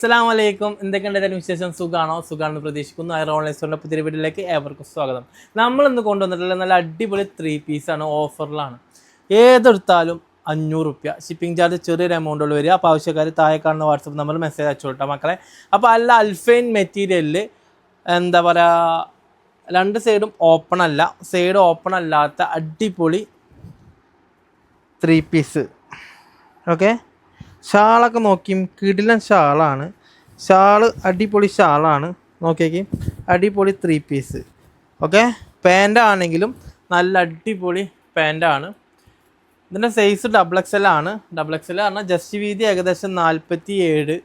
അസ്സലാമലൈക്കും. എന്തൊക്കെയുണ്ട് വിശേഷം? സുഖാണെന്ന് പ്രതീക്ഷിക്കുന്നു. ഓൺലൈൻ സ്റ്റോറിൻ്റെ പുതിയ വീഡിയോയിലേക്ക് ഏവർക്കും സ്വാഗതം. നമ്മളിന്ന് കൊണ്ടുവന്നിട്ടുള്ള നല്ല അടിപൊളി 3 പീസാണ്. ഓഫറിലാണ്. ഏതെടുത്താലും 500 റുപ്യ. ഷിപ്പിംഗ് ചാർജ് ചെറിയൊരു എമൗണ്ടുകൾ വരിക. അപ്പോൾ ആവശ്യക്കാർ താഴെ കാണുന്ന വാട്സപ്പ് നമ്പർ മെസ്സേജ് അയച്ചു കൊടുത്താൽ മക്കളെ. അപ്പോൾ അല്ല അൽഫൈൻ മെറ്റീരിയലിൽ എന്താ പറയുക, രണ്ട് സൈഡും ഓപ്പൺ അല്ല, സൈഡ് ഓപ്പൺ അല്ലാത്ത അടിപൊളി 3 പീസ്. ഓക്കെ, ഷാളൊക്കെ നോക്കിയും കിടിലൻ ഷാളാണ്. ഷാള് അടിപൊളി ഷാളാണ്. നോക്കിയേക്കും, അടിപൊളി 3 പീസ്. ഓക്കെ, പാൻ്റാണെങ്കിലും നല്ല അടിപൊളി പാൻ്റാണ്. ഇതിൻ്റെ സൈസ് XXL ആണ്. XXL പറഞ്ഞാൽ ജസ്റ്റ് വീതി ഏകദേശം 47,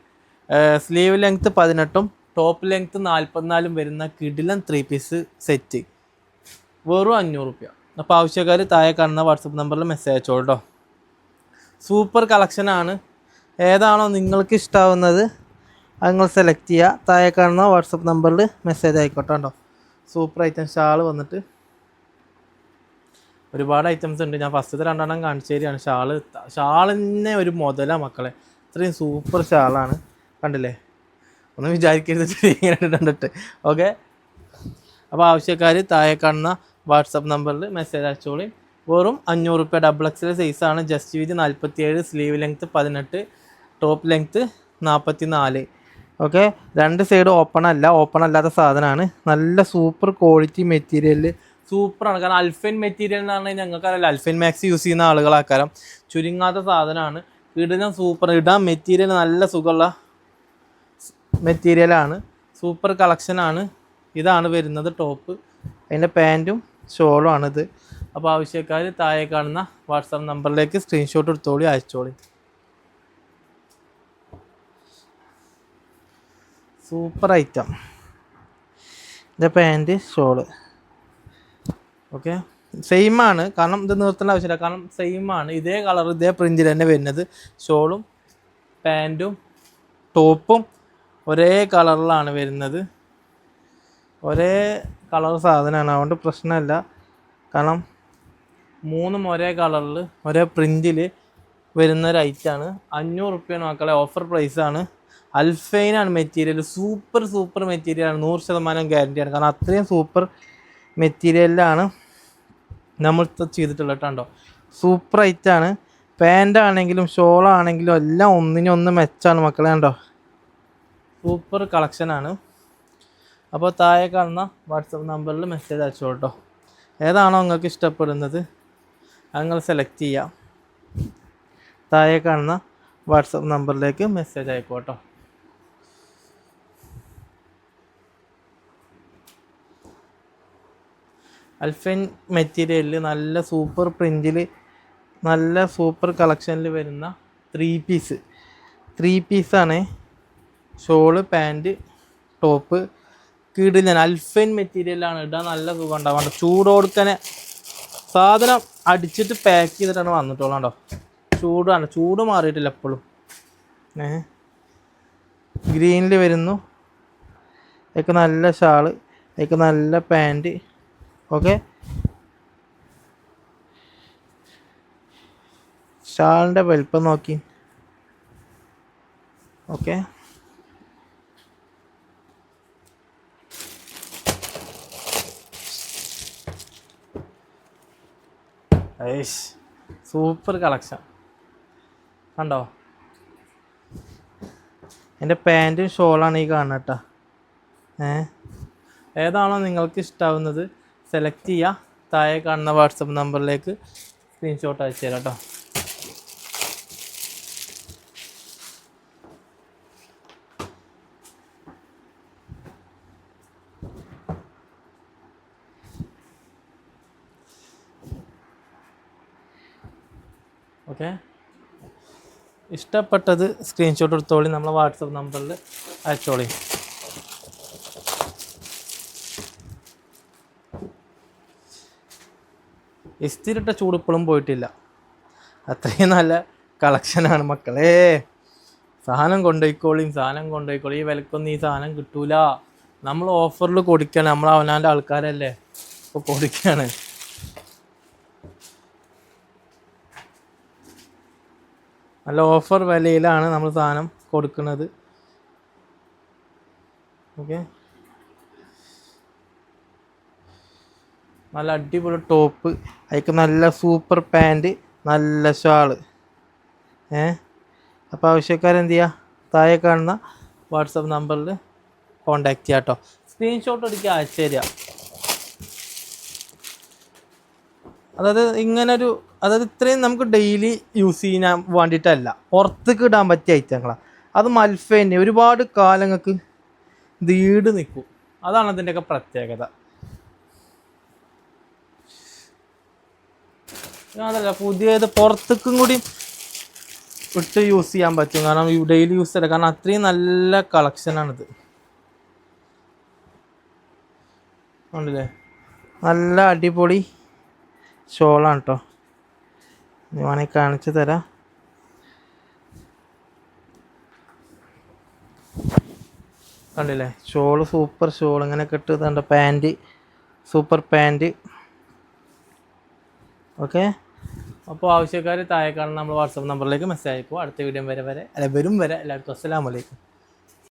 സ്ലീവ് ലെങ്ത്ത് 18, ടോപ്പ് ലെങ്ത്ത് 44 വരുന്ന കിടിലൻ 3 പീസ് സെറ്റ് വെറും 500 റുപ്യ. അപ്പോൾ ആവശ്യക്കാർ താഴെ കാണുന്ന വാട്സപ്പ് നമ്പറിൽ മെസ്സേജ് അയച്ചോളൂ കേട്ടോ. സൂപ്പർ കളക്ഷനാണ്. ഏതാണോ നിങ്ങൾക്ക് ഇഷ്ടാവുന്നത് അത് നിങ്ങൾ സെലക്ട് ചെയ്യുക. താഴെ കാണുന്ന വാട്സപ്പ് നമ്പറിൽ മെസ്സേജ് ആയിക്കോട്ടെ കേട്ടോ. സൂപ്പർ ഐറ്റം ഷാൾ വന്നിട്ട് ഒരുപാട് ഐറ്റംസ് ഉണ്ട്. ഞാൻ ഫസ്റ്റത്തെ 2 കാണിച്ചു തരികയാണ്. ഷാളിനെ ഒരു മുതലാണ് മക്കളെ. ഇത്രയും സൂപ്പർ ഷാളാണ്. കണ്ടില്ലേ, ഒന്നും വിചാരിക്കരുത് ഇങ്ങനെ കണ്ടിട്ട്. ഓക്കെ, അപ്പോൾ ആവശ്യക്കാർ താഴെ കാണുന്ന വാട്സപ്പ് നമ്പറിൽ മെസ്സേജ് അയച്ചോളി. വെറും 500 റുപ്യ. XXL സൈസാണ്. ജസ്റ്റ് വീതി 47, sleeve length 18, top length 44. Okay, രണ്ട് സൈഡ് ഓപ്പൺ അല്ലാത്ത സാധനമാണ്. നല്ല സൂപ്പർ ക്വാളിറ്റി മെറ്റീരിയൽ, സൂപ്പറാണ്. കാരണം അൽഫൈൻ മെറ്റീരിയൽ എന്ന് പറഞ്ഞാൽ ഞങ്ങൾക്കറിയില്ല, അൽഫൈൻ മാക്സ് യൂസ് ചെയ്യുന്ന ആളുകളാക്കാരം. ചുരുങ്ങാത്ത സാധനമാണ്. ഇടാൻ സൂപ്പർ, ഇടാൻ മെറ്റീരിയൽ നല്ല സുഖമുള്ള മെറ്റീരിയലാണ്. സൂപ്പർ കളക്ഷനാണ്. ഇതാണ് വരുന്നത് ടോപ്പ്. അതിൻ്റെ പാൻറ്റും ഷോളും ആണിത്. അപ്പോൾ ആവശ്യക്കാർ താഴെ കാണുന്ന വാട്സാപ്പ് നമ്പറിലേക്ക് സ്ക്രീൻഷോട്ട് എടുത്തോളി, അയച്ചോളി. Super item. ഇതിൻ്റെ പാൻറ്റ് ഷോള് ഓക്കെ സെയിമാണ്. കാരണം ഇത് നിർത്തേണ്ട ആവശ്യമില്ല, കാരണം സെയിമാണ്. ഇതേ കളർ ഇതേ പ്രിൻറ്റിൽ തന്നെ വരുന്നത്. ഷോളും പാൻറ്റും ടോപ്പും ഒരേ കളറിലാണ് വരുന്നത്. ഒരേ കളർ സാധനമാണ്, അതുകൊണ്ട് പ്രശ്നമില്ല. കാരണം മൂന്നും ഒരേ കളറിൽ ഒരേ പ്രിൻറ്റിൽ വരുന്നൊരു ഐറ്റമാണ്. 500 റുപ്യാണ് മക്കളെ. ഓഫർ പ്രൈസാണ്. അൽഫൈനാണ് മെറ്റീരിയൽ. സൂപ്പർ മെറ്റീരിയലാണ്. 100% ഗ്യാരണ്ടിയാണ്. കാരണം അത്രയും സൂപ്പർ മെറ്റീരിയലിലാണ് നമ്മൾ ചെയ്തിട്ടുള്ളത് കേട്ടോ. സൂപ്പർ ഐറ്റാണ്. പാൻ്റാണെങ്കിലും ഷോളാണെങ്കിലും എല്ലാം ഒന്നിനൊന്ന് മെച്ചാണ് മക്കളെ. കണ്ടോ, സൂപ്പർ കളക്ഷനാണ്. അപ്പോൾ താഴെ കാണുന്ന വാട്സപ്പ് നമ്പറിൽ മെസ്സേജ് അയച്ചോ കേട്ടോ. ഏതാണോ നിങ്ങൾക്ക് ഇഷ്ടപ്പെടുന്നത് അത് നിങ്ങൾ സെലക്ട് ചെയ്യാം. താഴെ കാണുന്ന വാട്സപ്പ് നമ്പറിലേക്ക് മെസ്സേജ് അയക്കോട്ടോ. അൽഫൈൻ മെറ്റീരിയലിൽ നല്ല സൂപ്പർ പ്രിൻറ്റിൽ നല്ല സൂപ്പർ കളക്ഷനിൽ വരുന്ന 3 പീസാണ്. ഷോള് പാൻറ്റ് ടോപ്പ് കിടിലൻ അൽഫൈൻ മെറ്റീരിയലാണ്. ഇടാൻ നല്ല സുഖം ഉണ്ടാവും. ചൂടോടുക്കനെ സാധനം അടിച്ചിട്ട് പാക്ക് ചെയ്തിട്ടാണ് വന്നിട്ടുള്ളത് കേട്ടോ. ചൂടാണ്, ചൂട് മാറിയിട്ടില്ല എപ്പോഴും. ഗ്രീനിൽ വരുന്നു. അതിക്ക് നല്ല ഷാള്, അതിക്ക് നല്ല പാൻറ്റ്. ഓക്കെ, ഷാളിൻ്റെ വലിപ്പം നോക്കി. ഓക്കെ, സൂപ്പർ കളക്ഷൻ കണ്ടോ. എൻ്റെ പാൻറ്റും ഷോളാണ് ഈ കാണുന്നത് കേട്ടോ. ഏതാണോ നിങ്ങൾക്ക് ഇഷ്ടാവുന്നത് സെലക്ട് ചെയ്യുക. താഴെ കാണുന്ന വാട്സപ്പ് നമ്പറിലേക്ക് സ്ക്രീൻഷോട്ട് അയച്ചു തരാം കേട്ടോ. ഓക്കെ, ഇഷ്ടപ്പെട്ടത് സ്ക്രീൻഷോട്ട് എടുത്തോളി, നമ്മളെ വാട്സപ്പ് നമ്പറിൽ അയച്ചോളി. ഇസ്തിരിട്ട ചൂട് ഇപ്പോഴും പോയിട്ടില്ല. അത്രയും നല്ല കളക്ഷനാണ് മക്കളെ. സാധനം കൊണ്ടുപോയിക്കോളി. ഈ വിലക്കൊന്നും ഈ സാധനം കിട്ടൂല. നമ്മൾ ഓഫറിൽ കൊടുക്കുകയാണ്. നമ്മൾ അവനാൻ്റെ ആൾക്കാരല്ലേ, അപ്പോൾ കൊടുക്കുകയാണ്. നല്ല ഓഫർ വിലയിലാണ് നമ്മൾ സാധനം കൊടുക്കുന്നത്. ഓക്കെ, നല്ല അടിപൊളി ടോപ്പ്, അതിക്ക് നല്ല സൂപ്പർ പാൻറ്, നല്ല ഷാള്. അപ്പോൾ ആവശ്യക്കാരെന്ത് ചെയ്യുക, താഴെ കാണുന്ന വാട്സപ്പ് നമ്പറിൽ കോണ്ടാക്ട് ചെയ്യാം കേട്ടോ. സ്ക്രീൻഷോട്ട് എടുക്കുക, അയച്ചു തരിക. അതായത് ഇങ്ങനൊരു, അതായത് ഇത്രയും നമുക്ക് ഡെയിലി യൂസ് ചെയ്യാൻ വേണ്ടിയിട്ടല്ല, പുറത്തേക്ക് ഇടാൻ പറ്റിയ ഐറ്റങ്ങളാണ്. അത് മൽഫേൻ്റെ ഒരുപാട് കാലങ്ങൾക്ക് ഈട് നിൽക്കും. അതാണ് അതിൻ്റെയൊക്കെ പ്രത്യേകത. അതല്ല, പുതിയത് പുറത്തേക്കും കൂടി ഇട്ട് യൂസ് ചെയ്യാൻ പറ്റും. കാരണം ഡെയിലി യൂസ് ചെയ്യണം. കാരണം അത്രയും നല്ല കളക്ഷനാണിത്. ഉണ്ടല്ലേ, നല്ല അടിപൊളി ഷോളാണ് കേട്ടോ. ഞാൻ വേണമെങ്കിൽ കാണിച്ചു തരാം. കണ്ടില്ലേ, ഷോള് സൂപ്പർ ഷോൾ, ഇങ്ങനെ കിട്ടുന്നുണ്ട്. Pant, super pant. ഓക്കെ, അപ്പോൾ ആവശ്യക്കാർ താഴെ കാണുന്ന നമ്മൾ വാട്സപ്പ് നമ്പറിലേക്ക് മെസ്സേജ് അയക്കും. അടുത്ത വീഡിയോ വരെ എല്ലാവർക്കും അസ്സലാമു അലൈക്കും.